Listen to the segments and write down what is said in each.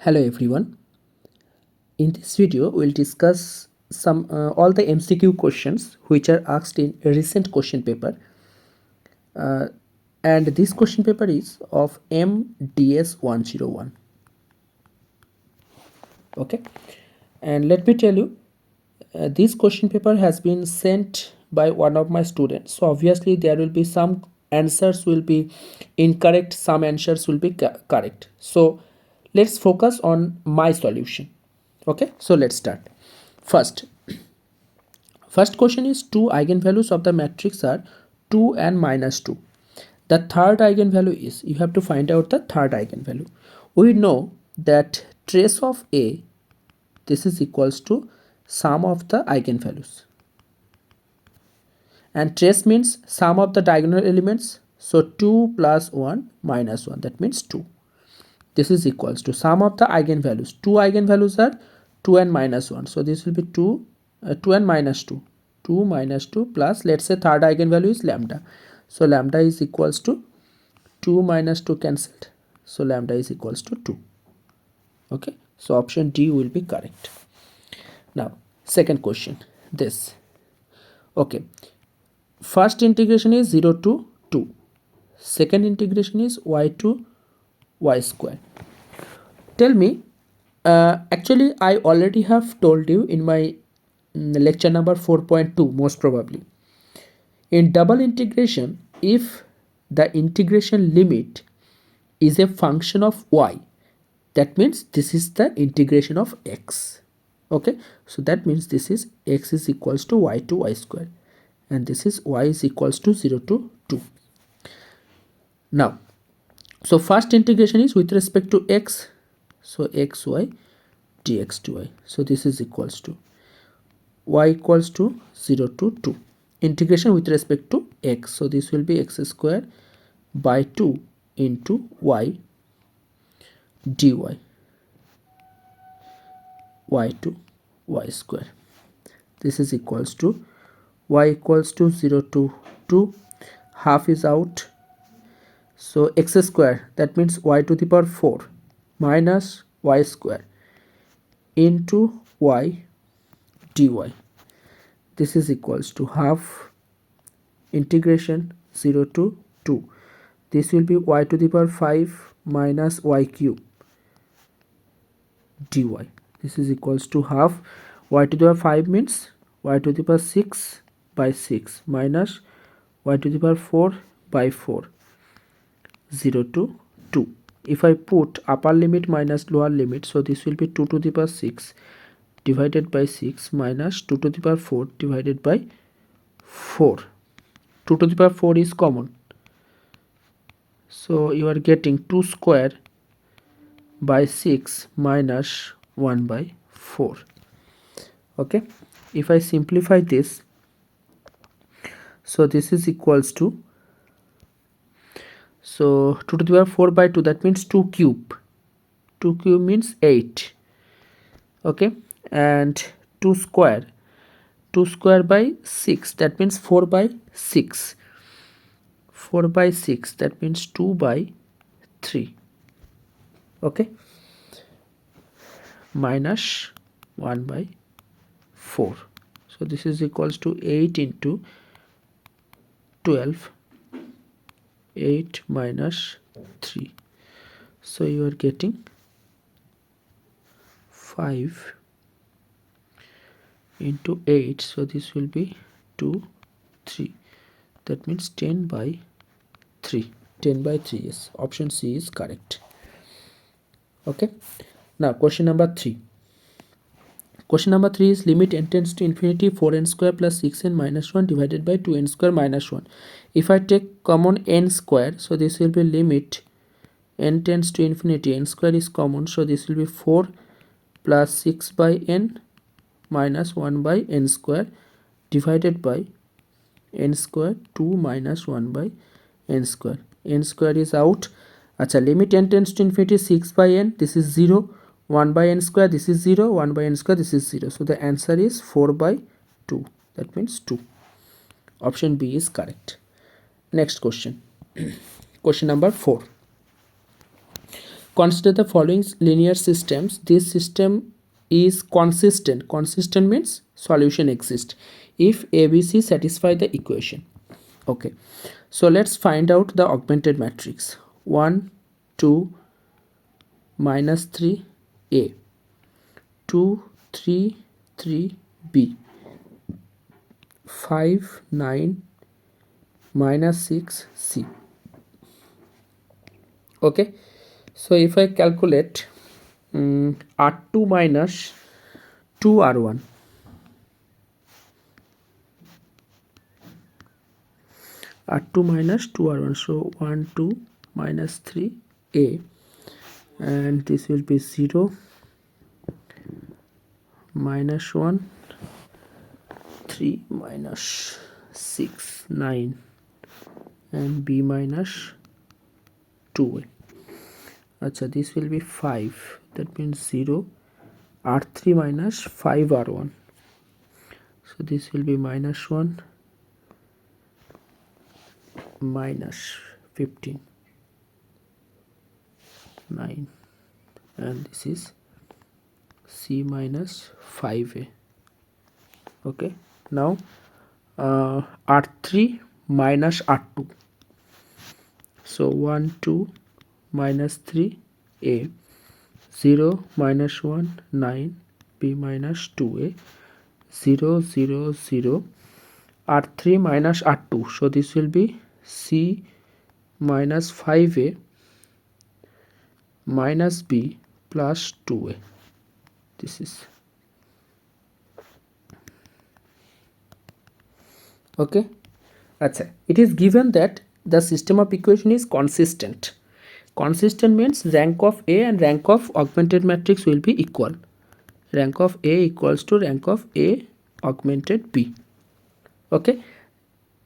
Hello everyone. In this video, we'll discuss some all the MCQ questions which are asked in a recent question paper. And this question paper is of MDS 101. Okay, and let me tell you, this question paper has been sent by one of my students. So obviously there will be some answers will be incorrect, some answers will be correct. So let's focus on my solution. Okay, so let's start. First question is two eigenvalues of the matrix are 2 and minus 2. The third eigenvalue is, you have to find out the third eigenvalue. We know that trace of A, this is equals to sum of the eigenvalues. And trace means sum of the diagonal elements. So 2 plus 1 minus 1, that means 2. This is equals to sum of the eigenvalues. Two eigenvalues are 2 and minus 1. So this will be 2 and minus 2. 2 minus 2 plus, let's say third eigenvalue is lambda. So lambda is equals to 2 minus 2 cancelled. So lambda is equals to 2. Okay. So option D will be correct. Now second question, this. Okay. First integration is 0 to 2. Second integration is y to y square. Tell me, actually I already have told you in my lecture number 4.2 most probably. In double integration, if the integration limit is a function of y, that means this is the integration of x. Okay, so that means this is x is equals to y square, and this is y is equals to 0 to 2. Now, so first integration is with respect to x, so xy dx dy. So this is equals to y equals to 0 to 2. Integration with respect to x, so this will be x square by 2 into y dy, y to y square. This is equals to y equals to 0 to 2, half is out, so x square, that means y to the power 4 minus y square into y dy. This is equals to half integration 0 to 2. This will be y to the power 5 minus y cube dy. This is equals to half. Y to the power 5 means y to the power 6 by 6 minus y to the power 4 by 4, 0 to 2. If I put upper limit minus lower limit, so this will be 2 to the power 6 divided by 6 minus 2 to the power 4 divided by 4. 2 to the power 4 is common, so you are getting 2 square by 6 minus 1 by 4. Okay, if I simplify this, so this is equals to, so 2 to the power 4 by 2, that means 2 cube. 2 cube means 8. Okay, and 2 square by 6, that means 4 by 6. 4 by 6, that means 2 by 3. Okay, minus 1 by 4. So this is equals to 8 into 12, 8 minus 3. So you are getting 5 into 8. So this will be 2, 3. That means 10 by 3. 10 by 3, yes. Option C is correct. Okay. Now question number 3. Question number 3 is limit n tends to infinity 4n square plus 6n minus 1 divided by 2n square minus 1. If I take common n square, so this will be limit n tends to infinity, n square is common, so this will be 4 plus 6 by n minus 1 by n square divided by n square 2 minus 1 by n square. N square is out. Acha, limit n tends to infinity 6 by n, this is 0, 1 by n square, this is 0, 1 by n square, this is 0. So the answer is 4 by 2, that means 2. Option B is correct. Next question. Question number 4. Consider the following linear systems. This system is consistent. Consistent means solution exists if ABC satisfy the equation. Okay, so let's find out the augmented matrix. 1 2 minus 3 A, 2 3 3 B, 5 9 minus 6 C. Okay, so if I calculate R2 minus 2 R1, R2 minus 2 R1, so 1 2 minus 3 A, and this will be 0 minus 1 3 minus 6 9 and B minus 2A. Acha, this will be 5, that means 0 R3 minus 5 R1, so this will be minus 1 minus 15 9, and this is C minus 5A. Okay, now R3 minus R2, so 1 2 minus 3 A, 0 minus 1 9 B minus 2A, 0 0 0 R3 minus R2, so this will be C minus 5A minus B plus 2A. This is okay. Achha, it is given that the system of equation is consistent. Consistent means rank of A and rank of augmented matrix will be equal. Rank of A equals to rank of A augmented B. Okay,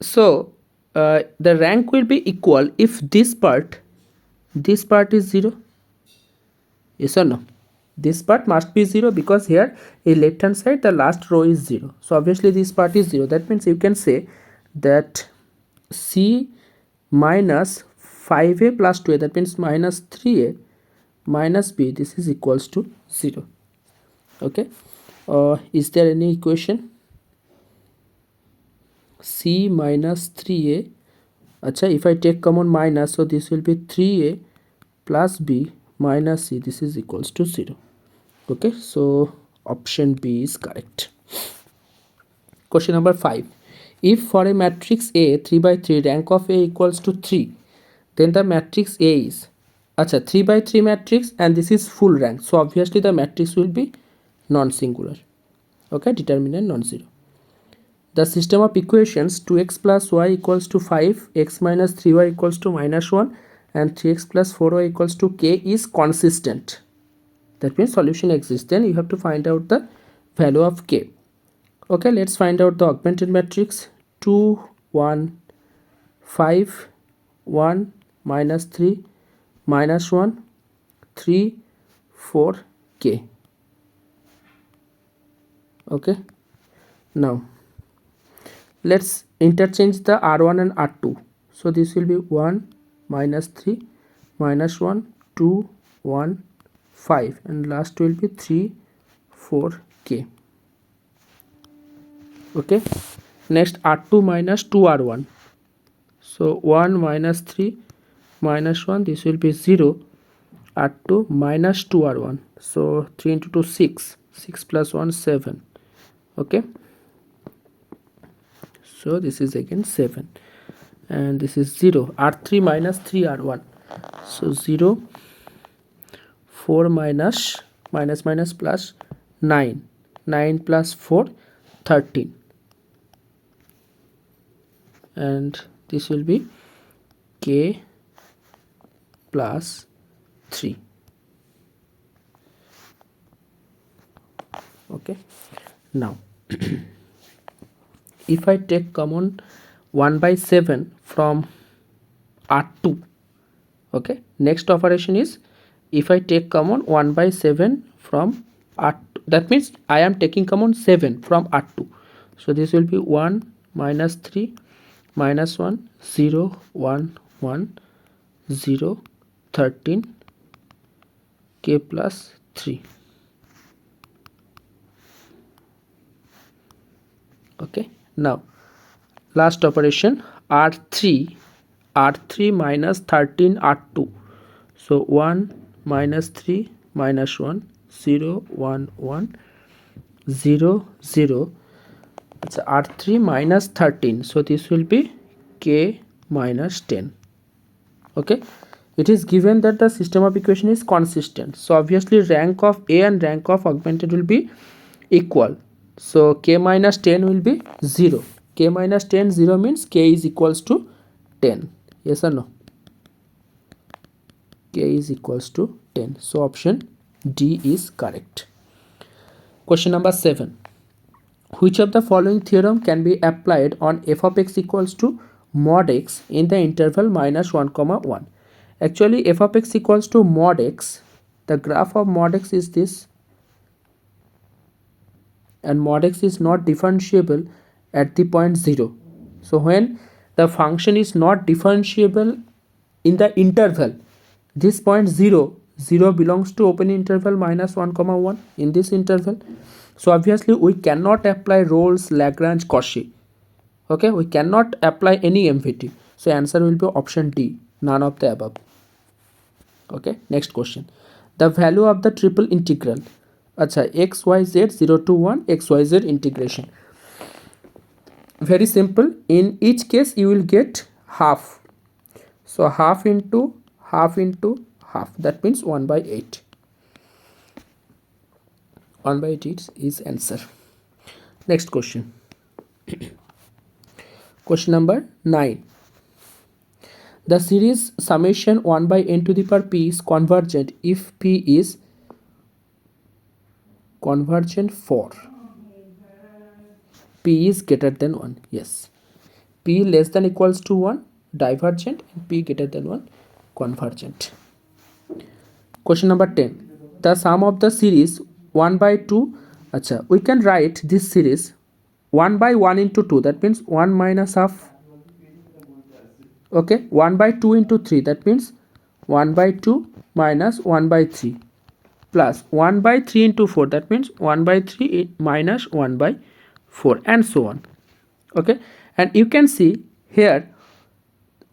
so the rank will be equal if this part is 0. Yes or no? This part must be 0 because here in left hand side the last row is 0. So obviously this part is 0. That means you can say that C minus 5A plus 2A, that means minus 3A minus B, this is equals to 0. Okay, is there any equation? C minus 3A. Acha, if I take common minus, so this will be 3A plus B minus C, this is equals to 0. Okay, so option B is correct. Question number 5. If for a matrix A 3 by 3 rank of A equals to 3, then the matrix A is, acha, 3 by 3 matrix and this is full rank, so obviously the matrix will be non-singular. Okay, determinant non-zero. The system of equations 2x plus y equals to 5, x minus 3y equals to minus 1 and 3x plus 4y equals to k is consistent. That means solution exists. Then you have to find out the value of k. Okay, let's find out the augmented matrix. 2 1 5 1 minus 3 minus 1 3 4 k. Okay, now let's interchange the r1 and r2. So this will be 1 minus 3 minus 1 2 1 5 and last will be 3 4 k. Okay, next r2 minus 2r1, so 1 minus 3 minus 1, this will be 0, r2 minus 2r1, so 3 into 2 6, 6 plus 1 7. Okay, so this is again 7 and this is 0, r3 minus 3r1, so 0 4 minus minus plus 9, 9 plus 4 13 and this will be k plus 3. Okay, now if I take common 1 by 7 from r2, okay, next operation is if I take common 1 by 7 from r2, that means I am taking common 7 from r2, so this will be 1 minus 3 minus 1 0 1 1 0 13 k plus 3. Okay, now last operation, r3 minus 13 r2. So 1 minus 3 minus 1 0 1 1 0 0. It's r3 minus 13, so this will be k minus 10. Okay, it is given that the system of equation is consistent, so obviously rank of A and rank of augmented will be equal. So k minus 10 will be 0. K minus 10 0 means k is equals to 10. Yes or no? K is equals to 10. So option D is correct. Question number 7. Which of the following theorem can be applied on f of x equals to mod x in the interval minus 1 comma 1? Actually f of x equals to mod x. The graph of mod x is this, and mod x is not differentiable at the point 0. So when the function is not differentiable in the interval, this point 0 belongs to open interval minus 1 comma 1 in this interval. So obviously we cannot apply Rolle's, Lagrange, Cauchy. Okay, we cannot apply any MVT. So answer will be option D, none of the above. Okay, next question. The value of the triple integral. Acha, xyz 0 to 1 xyz integration. Very simple. In each case you will get half. So half into half into half. That means 1 by 8. 1 by 8 is answer. Next question. Question number 9. The series summation 1 by n to the power p is convergent if p is convergent for p is greater than 1. Yes. P less than equals to 1 divergent and p greater than 1 convergent. Question number 10. The sum of the series 1 by 2. Acha, we can write this series 1 by 1 into 2. That means 1 minus half. Okay, 1 by 2 into 3. That means 1 by 2 minus 1 by 3 plus 1 by 3 into 4. That means 1 by 3 minus 1 by 4 and so on. Okay, and you can see here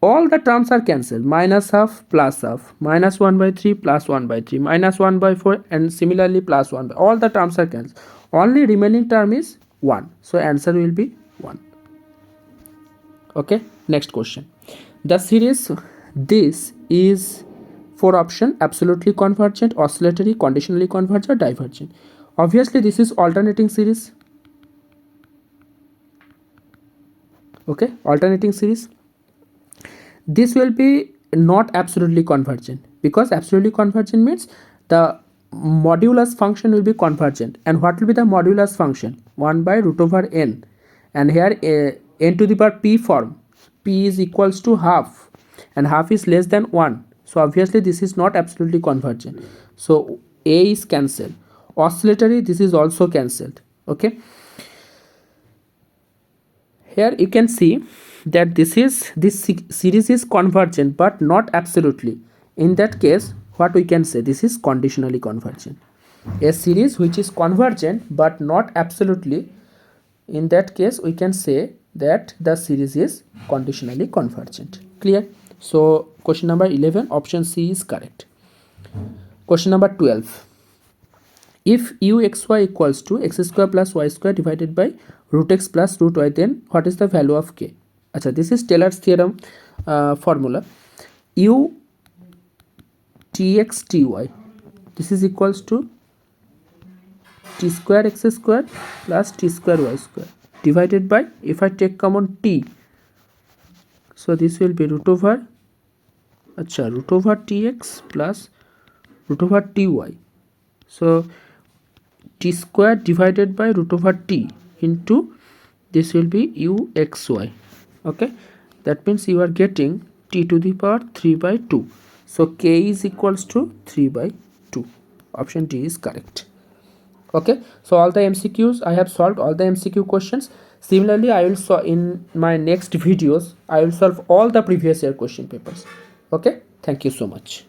all the terms are cancelled. Minus half plus half, minus 1 by 3 plus 1 by 3, minus 1 by 4 and similarly plus 1 by, all the terms are cancelled. Only remaining term is 1. So answer will be 1. Okay, next question. The series, this is 4 option: absolutely convergent, oscillatory, conditionally convergent, divergent. Obviously this is alternating series. Okay, alternating series. This will be not absolutely convergent, because absolutely convergent means the modulus function will be convergent. And what will be the modulus function? 1 by root over n, and here n to the power p form, p is equals to half and half is less than 1. So obviously this is not absolutely convergent. So a is cancelled. Oscillatory, this is also cancelled. Okay, here you can see that this series is convergent but not absolutely. In that case, what we can say, this is conditionally convergent. A series which is convergent but not absolutely, in that case we can say that the series is conditionally convergent. Clear? So question number 11, option C is correct. Question number 12. If uxy equals to x square plus y square divided by root x plus root y, then what is the value of k? Achha, this is Taylor's theorem formula. U tx ty, this is equals to t square x square plus t square y square divided by, if I take common t, so this will be root over tx plus root over ty. So t square divided by root over t into, this will be uxy. Okay, that means you are getting t to the power 3 by 2. So k is equals to 3 by 2. Option D is correct. Okay, so all the MCQs, I have solved all the MCQ questions. Similarly, I will solve in my next videos, I will solve all the previous year question papers. Okay, thank you so much.